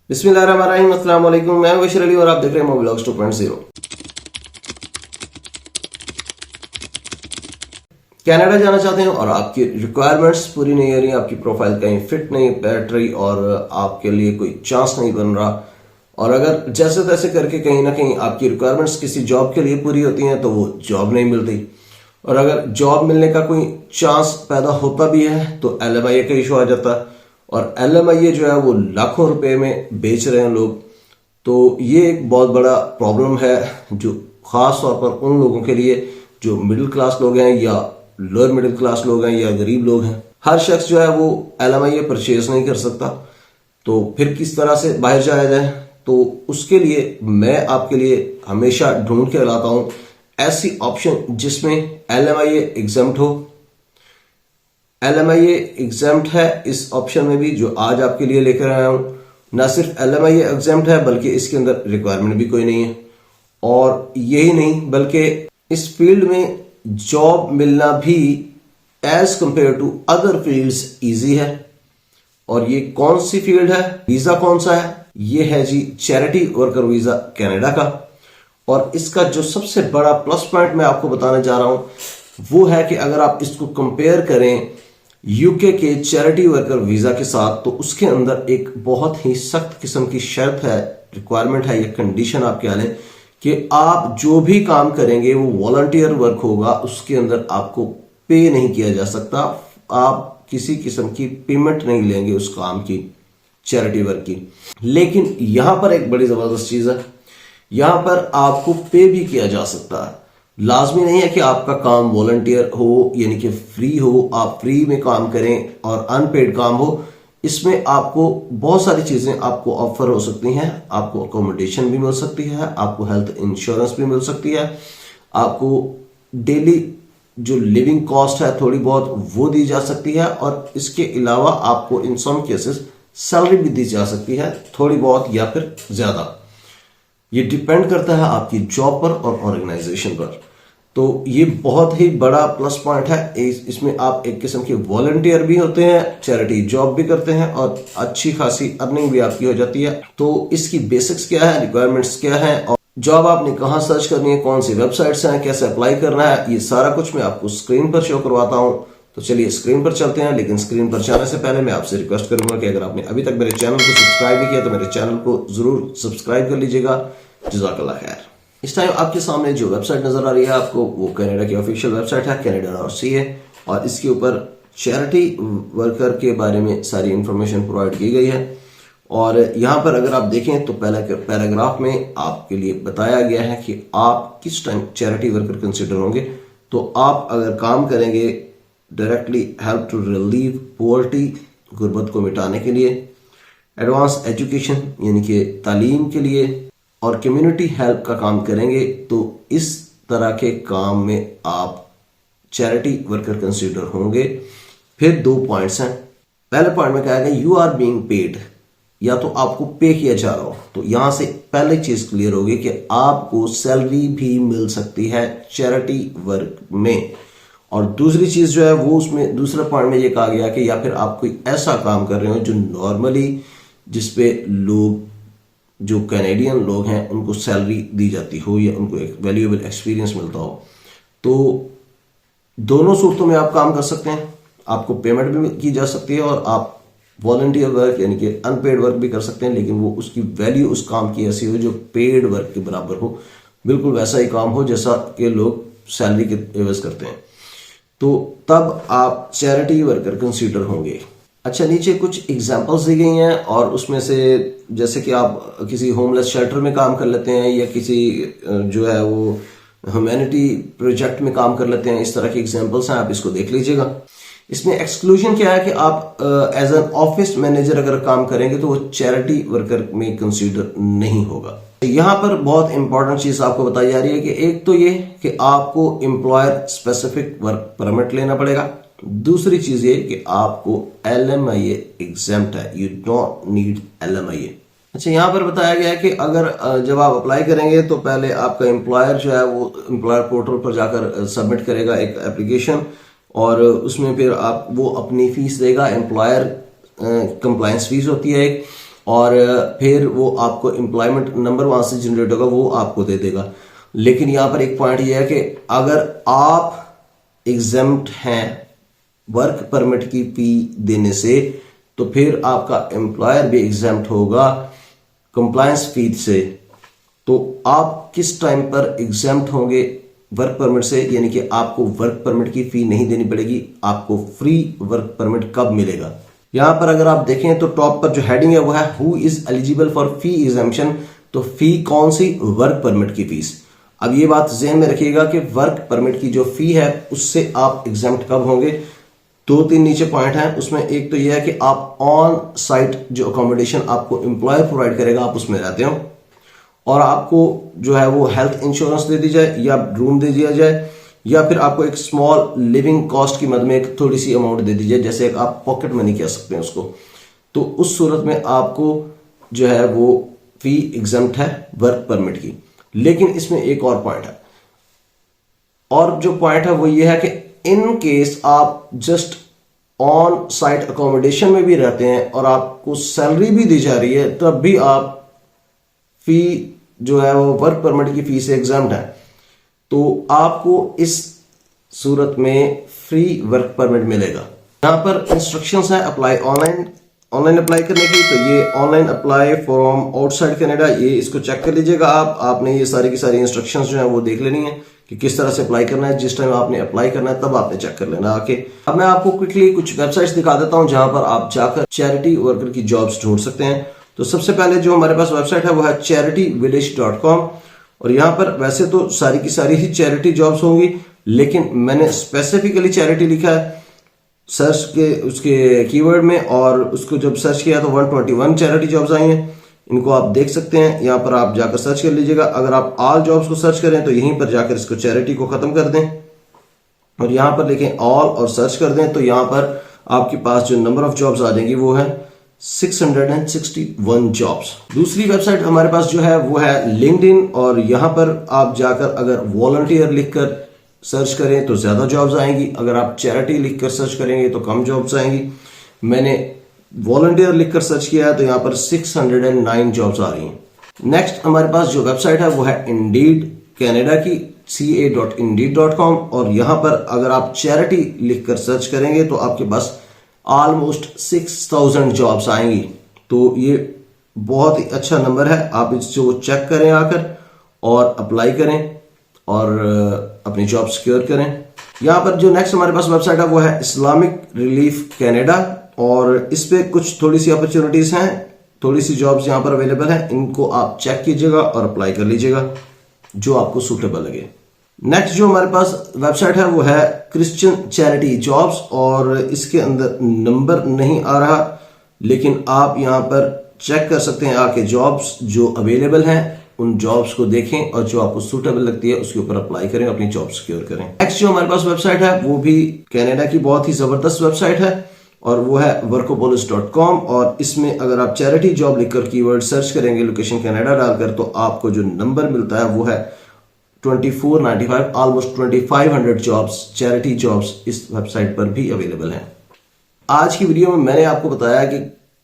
बिस्मिल्लाहिर्रहमानिर्रहीम, अस्सलाम वालेकुम। मैं बशीर अली और आप देख रहे हैं मोब्लॉग्स 2.0। कनाडा जाना चाहते हैं और आपकी रिक्वायरमेंट्स पूरी नहीं हो रही, आपकी प्रोफाइल कहीं फिट नहीं बैठ रही और आपके लिए कोई चांस नहीं बन रहा, और अगर जैसे तैसे करके कहीं ना कहीं आपकी रिक्वायरमेंट्स किसी जॉब के लिए पूरी होती हैं तो वो जॉब नहीं मिलती, और अगर जॉब मिलने का कोई चांस पैदा होता भी है तो LMIA का इशू आ जाता है, और LMIA जो है वो लाखों रुपए में बेच रहे हैं लोग। तो ये एक बहुत बड़ा प्रॉब्लम है जो खास तौर पर उन लोगों के लिए जो मिडिल क्लास लोग हैं या लोअर मिडिल क्लास लोग हैं या गरीब लोग हैं। हर शख्स जो है वो LMIA परचेज नहीं कर सकता, तो फिर किस तरह से बाहर जाया जाए? तो उसके लिए मैं आपके लिए हमेशा ढूंढ के लाता हूं ऐसी ऑप्शन जिसमें LMIA एग्जाम्प्ट हो। LMIA एग्जाम्प्ट है इस ऑप्शन में भी जो आज आपके लिए लेकर आया हूं। ना सिर्फ LMIA एग्जाम्प्ट है बल्कि इसके अंदर रिक्वायरमेंट भी कोई नहीं है, और यही नहीं बल्कि इस फील्ड में जॉब मिलना भी as compare to other fields easy है। और ये कौन सी फील्ड है, वीजा कौन सा है? ये है जी चैरिटी वर्कर वीजा कनाडा का। और इसका जो सबसे बड़ा प्लस पॉइंट मैं आपको बताने जा रहा हूं वो है कि अगर आप इसको कंपेयर करें यूके के चैरिटी वर्कर वीजा के साथ, तो उसके अंदर एक बहुत ही सख्त किस्म की शर्त है, रिक्वायरमेंट है, ये कंडीशन आप क्या लें कि आप जो भी काम करेंगे वो वॉलंटियर वर्क होगा, उसके अंदर आपको पे नहीं किया जा सकता, आप किसी किस्म की पेमेंट नहीं लेंगे उस काम की, चैरिटी वर्क की। लेकिन यहां पर एक बड़ी जबरदस्त चीज है, यहां पर आपको पे भी किया जा सकता है। लाजमी नहीं है कि आपका काम वॉलंटियर हो यानी कि फ्री हो, आप फ्री में काम करें और अनपेड काम हो। इसमें आपको बहुत सारी चीजें आपको ऑफर हो सकती हैं, आपको अकोमोडेशन भी मिल सकती है, आपको हेल्थ इंश्योरेंस भी मिल सकती है, आपको डेली जो लिविंग कॉस्ट है थोड़ी बहुत वो दी जा सकती है, और इसके अलावा आपको इन सम केसेस सैलरी भी दी जा सकती है, थोड़ी बहुत या फिर ज्यादा। ये डिपेंड करता है आपकी जॉब पर और ऑर्गेनाइजेशन पर। तो ये बहुत ही बड़ा प्लस पॉइंट है। इसमें आप एक किस्म के वॉलंटियर भी होते हैं, चैरिटी जॉब भी करते हैं, और अच्छी खासी अर्निंग भी आपकी हो जाती है। तो इसकी बेसिक्स क्या है, रिक्वायरमेंट्स क्या है, और जॉब आपने कहां सर्च करनी है, कौन सी वेबसाइट्स हैं, कैसे अप्लाई करना है, ये सारा कुछ मैं आपको स्क्रीन पर शो करवाता हूं। तो चलिए स्क्रीन पर चलते हैं। लेकिन स्क्रीन पर जाने से पहले मैं आपसे रिक्वेस्ट करूंगा कि अगर आपने अभी तक मेरे चैनल को सब्सक्राइब नहीं किया तो मेरे चैनल को जरूर सब्सक्राइब कर लीजिएगा। जज़ाकल्लाह खैर। इस टाइम आपके सामने जो वेबसाइट नजर आ रही है आपको, वो कनाडा की ऑफिशियल वेबसाइट है canada.ca, और इसके ऊपर चैरिटी वर्कर के बारे में सारी इंफॉर्मेशन प्रोवाइड की गई है। और यहां पर अगर आप देखें तो पहले पैराग्राफ में आपके लिए बताया गया है कि आप किस टाइम चैरिटी वर्कर कंसिडर होंगे। तो आप अगर काम करेंगे directly help to relieve poverty, गुर्बत को मिटाने के लिए, एडवांस एजुकेशन यानी कि तालीम के लिए, और कम्युनिटी हेल्प का काम करेंगे, तो इस तरह के काम में आप चैरिटी वर्कर कंसीडर होंगे। फिर 2 पॉइंट्स हैं। पहले पॉइंट में कहा गया यू आर बीइंग पेड, या तो आपको पे किया जा रहा हो, तो यहां से पहले चीज क्लियर होगी कि आपको सैलरी भी मिल सकती है चैरिटी वर्क में। और दूसरी चीज जो है वो उसमें दूसरे पॉइंट में ये कहा गया कि या फिर आप कोई ऐसा काम कर रहे हो जो नॉर्मली जिसपे लोग जो कैनेडियन लोग हैं उनको सैलरी दी जाती हो या उनको एक वैल्यूएबल एक्सपीरियंस मिलता हो। तो दोनों सूरतों में आप काम कर सकते हैं, आपको पेमेंट भी की जा सकती है और आप वॉलंटियर वर्क यानी कि अनपेड वर्क भी कर सकते हैं, लेकिन वो उसकी वैल्यू उस काम की ऐसी हो जो पेड वर्क के बराबर हो, बिल्कुल वैसा ही काम हो जैसा कि लोग सैलरी के एवज करते हैं। तो तब आप चैरिटी वर्कर कंसीडर होंगे। अच्छा, नीचे कुछ एग्जांपल्स दी गई हैं, और उसमें से जैसे कि आप किसी होमलेस शेल्टर में काम कर लेते हैं या किसी जो है वो ह्यूमैनिटी प्रोजेक्ट में काम कर लेते हैं, इस तरह की एग्जांपल्स हैं, आप इसको देख लीजिएगा। इसमें एक्सक्लूजन क्या है कि आप एज एन ऑफिस मैनेजर अगर काम करेंगे तो वो चैरिटी वर्कर में कंसीडर नहीं होगा। यहां पर बहुत इंपॉर्टेंट चीज आपको बताई जा रही है कि एक तो ये कि आपको एम्प्लॉयर स्पेसिफिक वर्क परमिट लेना पड़ेगा, दूसरी चीज ये कि आपको LMIA एग्जाम्प्ट है, यू डोंट नीड LMIA। अच्छा, यहां पर बताया गया है कि अगर जब आप अप्लाई करेंगे तो पहले आपका एम्प्लॉयर जो है वो एम्प्लॉयर पोर्टल पर जाकर सबमिट करेगा एक एप्लीकेशन, और उसमें फिर आप वो अपनी फीस देगा, एम्प्लॉयर कंप्लायंस फीस होती है एक, और फिर वो आपको एम्प्लॉयमेंट नंबर वहां से जनरेट होगा, वो आपको दे देगा। लेकिन यहां पर एक पॉइंट ये है कि अगर आप एग्जेम्प्ट हैं वर्क परमिट की फी देने से, तो फिर आपका एम्प्लॉयर भी एग्जेम्प्ट होगा कंप्लायंस फी से। तो आप किस टाइम पर एग्जेम्प्ट होंगे वर्क परमिट से, यानी कि आपको वर्क परमिट की फी नहीं देनी पड़ेगी, आपको फ्री वर्क परमिट कब मिलेगा। यहां पर अगर आप देखें तो टॉप पर जो हेडिंग है वो है who is eligible for fee exemption. तो फी कौन सी, वर्क परमिट की फीस। अब ये बात ज़हन में रखिएगा कि वर्क परमिट की जो फी है उससे आप एग्जेम्प्ट कब होंगे। 2-3 नीचे पॉइंट हैं, उसमें एक तो यह है कि आप ऑन साइट जो अकोमोडेशन आपको एम्प्लॉयर प्रोवाइड करेगा आप उसमें रहते हो, और आपको जो है वो हेल्थ इंश्योरेंस दे दी जाए या रूम दे दिया जाए, या फिर आपको एक स्मॉल लिविंग कॉस्ट की मद में एक थोड़ी सी अमाउंट दे दी जाए, जैसे एक आप पॉकेट मनी कह सकते हैं उसको। तो उस सूरत में आपको जो है वो फी एग्जेम्प्ट है वर्क परमिट की। लेकिन इसमें एक और पॉइंट है, और जो पॉइंट है वो ये है कि इन केस आप जस्ट ऑन साइट अकोमोडेशन में भी रहते हैं और आपको सैलरी भी दी जा रही है, तब भी आप फी जो है वो वर्क परमिट की फी से एग्जाम्प्ट है। तो आपको इस सूरत में फ्री वर्क परमिट मिलेगा। यहां पर इंस्ट्रक्शंस है अप्लाई ऑनलाइन अप्लाई करने की। तो ये online apply from outside Canada, ये इसको चेक कर लीजिएगा आपने ये सारी की सारी इंस्ट्रक्शंस जो है वो देख लेनी है कि किस तरह से अप्लाई करना है। जिस टाइम आपने अप्लाई करना है तब आपने चेक कर लेना आके। अब मैं आपको क्विकली कुछ वेबसाइट्स दिखा देता हूं जहां पर आप जाकर चैरिटी वर्कर की जॉब्स ढूंढ सकते हैं। तो सबसे पहले जो हमारे पास वेबसाइट है वो है charityvillage.com, और यहां पर वैसे तो सारी की सारी ही चैरिटी जॉब्स होंगी, लेकिन मैंने स्पेसिफिकली चैरिटी लिखा है सर्च के उसके कीवर्ड में, और उसको जब सर्च किया तो 121 चैरिटी जॉब्स आई हैं। इनको आप देख सकते हैं, यहां पर आप जाकर सर्च कर लीजिएगा। अगर आप ऑल जॉब्स को सर्च करें तो यहीं पर जाकर इसको चैरिटी को खत्म कर दें और यहां पर लिखें ऑल और सर्च कर दें, तो यहां पर आपके पास जो नंबर ऑफ जॉब्स आ जाएंगी वो है 661 जॉब्स। दूसरी वेबसाइट हमारे पास जो है वो है लिंक्डइन, और यहां पर आप जाकर अगर वॉलंटियर लिखकर सर्च करें तो ज्यादा जॉब्स आएंगी, अगर आप चैरिटी लिखकर सर्च करेंगे तो कम जॉब्स आएंगी। मैंने वॉलंटियर लिखकर सर्च किया है तो यहां पर 609 जॉब्स आ रही हैं। नेक्स्ट हमारे पास जो वेबसाइट है वो है इंडीड कनाडा की, ca.indeed.com, और यहां पर अगर आप चैरिटी लिखकर सर्च करेंगे तो आपके पास ऑलमोस्ट 6000 जॉब्स आएंगी। तो ये बहुत ही अच्छा नंबर है, आप इसको चेक करें आकर और अप्लाई करें और अपनी जॉब सिक्योर करें। यहां पर जो नेक्स्ट हमारे पास वेबसाइट है वो है इस्लामिक रिलीफ कनाडा, और इस पे कुछ थोड़ी सी अपॉर्चुनिटीज हैं, थोड़ी सी जॉब्स यहां पर अवेलेबल हैं, इनको आप चेक कीजिएगा और अप्लाई कर लीजिएगा जो आपको सूटेबल लगे। नेक्स्ट जो हमारे पास वेबसाइट है वो है क्रिश्चियन चैरिटी जॉब्स, और इसके अंदर नंबर नहीं आ रहा, लेकिन आप यहां पर चेक कर सकते हैं आके जॉब्स जो अवेलेबल हैं, उन जॉब्स को देखें और जो आपको सूटेबल लगती है उसके ऊपर अप्लाई करें, अपनी जॉब सिक्योर करें। नेक्स्ट जो हमारे पास वेबसाइट है वो भी कनाडा की बहुत ही जबरदस्त वेबसाइट है, और वो है workopolis.com, और इसमें अगर आप चैरिटी जॉब लिखकर कीवर्ड सर्च करेंगे लोकेशन कनाडा डालकर, तो आपको जो नंबर मिलता है वो है 2495, ऑलमोस्ट 2500 जॉब्स, चैरिटी जॉब्स इस वेबसाइट पर भी अवेलेबल हैं। आज की वीडियो में मैंने आपको बताया कि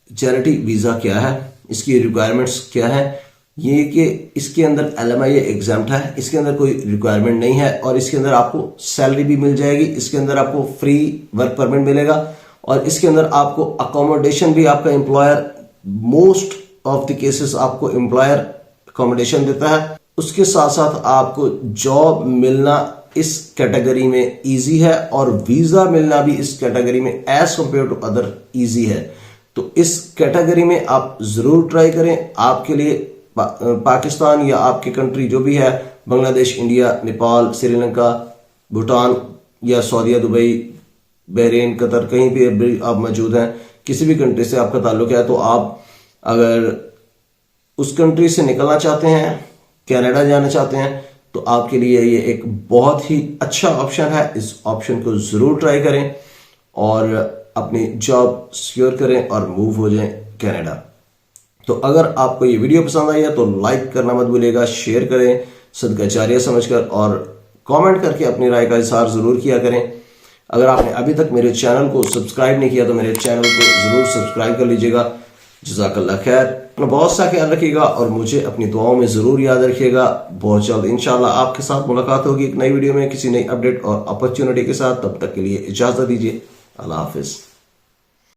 चैरिटी वीजा क्या है, इसकी रिक्वायरमेंट्स क्या है, ये कि इसके अंदर LMIA एग्जाम्प्ट है, इसके अंदर कोई रिक्वायरमेंट नहीं है, और इसके अंदर आपको सैलरी भी मिल जाएगी, इसके अंदर आपको फ्री वर्क परमिट मिलेगा, और इसके अंदर आपको अकोमोडेशन भी आपका employer, most of the cases आपको एम्प्लॉयर अकोमोडेशन देता है। उसके साथ साथ आपको जॉब मिलना इस कैटेगरी में इजी है, और वीजा मिलना भी इस कैटेगरी में as compare to other easy है। तो इस कैटेगरी में आप जरूर ट्राई करें। आपके लिए पाकिस्तान या आपकी कंट्री जो भी है, बांग्लादेश, इंडिया, नेपाल, श्रीलंका, भूटान या सऊदीया, दुबई, बहरीन, कतर, कहीं भी आप मौजूद हैं, किसी भी कंट्री से आपका ताल्लुक है, तो आप अगर उस कंट्री से निकलना चाहते हैं, कनाडा जाना चाहते हैं, तो आपके लिए ये एक बहुत ही अच्छा ऑप्शन है। इस ऑप्शन को जरूर ट्राई करें और अपनी जॉब सिक्योर करें और मूव हो जाएं कनाडा। तो अगर आपको ये वीडियो पसंद आई है तो लाइक करना मत भूलिएगा, शेयर करें सदका जारिया समझकर, और कमेंट करके अपनी राय का इजहार जरूर किया करें। अगर आपने अभी तक मेरे चैनल को सब्सक्राइब नहीं किया तो मेरे चैनल को जरूर सब्सक्राइब कर लीजिएगा, जज़ाकल्लाह खैर। अपना बहुत सा ख्याल रखिएगा और मुझे अपनी दुआओं में जरूर याद रखिएगा। बहुत जल्द इंशाल्लाह आपके साथ मुलाकात होगी एक नई वीडियो में किसी नई अपडेट और अपॉर्चुनिटी के साथ। तब तक के लिए इजाजत दीजिए। अल्लाह हाफिज।